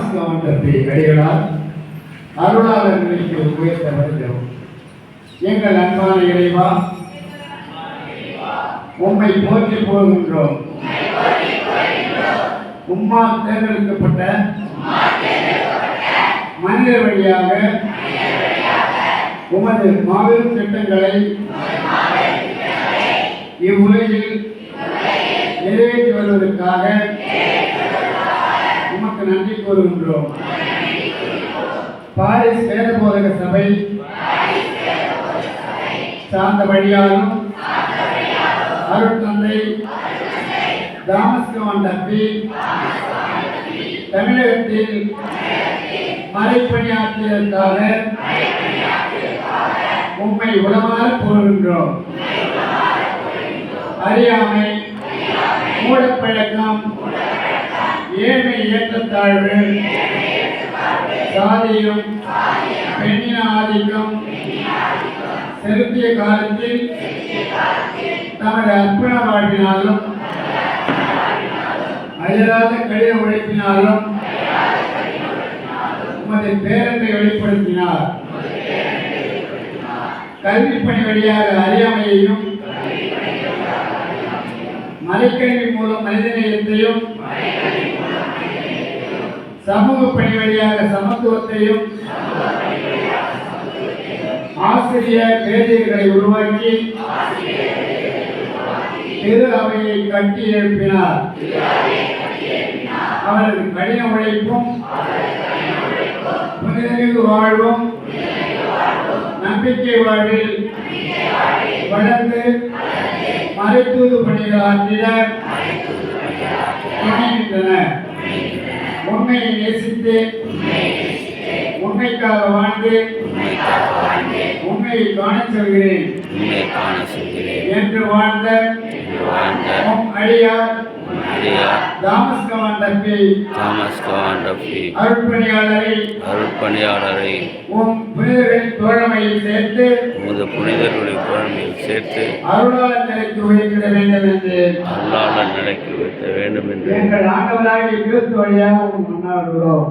தாமஸ்கவன் தப்பி அடிகளார் அருளாளர் நிலைக்கு உயர்த்த வருகிறோம். எங்கள் அன்பான இறைவா, உம்மை போற்றி போகின்றோம். உம்மால் தேர்ந்தெடுக்கப்பட்ட மனிதர் வழியாக உமது மாபெரும் திட்டங்களை இவ்வுலகில் நிறைவேற்றி வருவதற்காக உமக்கு நன்றி கூறுகின்றோம். பாரிஸ் வேத போதக சபை சார்ந்த வழியாலும் அருட்தந்தை தாமஸ்கவன் தப்பி தமிழகத்தில் மறைப்பணியாற்றியதற்காக உம்மை உளமாற கூறுகின்றோம். அறியாமை, மூடப்பழக்கம், ஏழ்மை, ஏற்றத்தாழ்வு, சாதியம், பெண்ணின ஆதிக்கம் செலுத்திய காலத்தில் தமது அர்ப்பண வாழ்வினாலும் அயராத கடின உழைப்பினாலும் உமது பேரன்பை வெளிப்படுத்தினார். கல்வி பணி வழியாக அறியாமையையும், மறைக்கல்வி மூலம் மனிதநேயத்தையும், சமூக பணி வழியாக சமத்துவத்தையும், ஆசிரியர் வேதியர்களை உருவாக்கி திரு அவையை கட்டி எழுப்பினார். அவரது கடின உழைப்பும் புனிதமிகு வாழ்வும் நம்பிக்கை வாழ்வில் வளர்ந்து மறைத்தூது பணிகள் ஆற்றிட துணைகின்றன. உண்மையை நேசித்து உண்மைக்காக வாழ்ந்து உண்மையை காண சொல்கிறேன் என்று வாழ்ந்த அடியார் தாமஸ்கவன் தப்பி அருட்பணியாளரை உம் புனிதர்களின் தோழமையில் சேர்த்து அருளாளர் நிலைக்கு உயர்த்திட வேண்டும் என்று எங்கள் ஆண்டவராகிய கிறிஸ்து வழியாக மன்றாடுகிறோம்.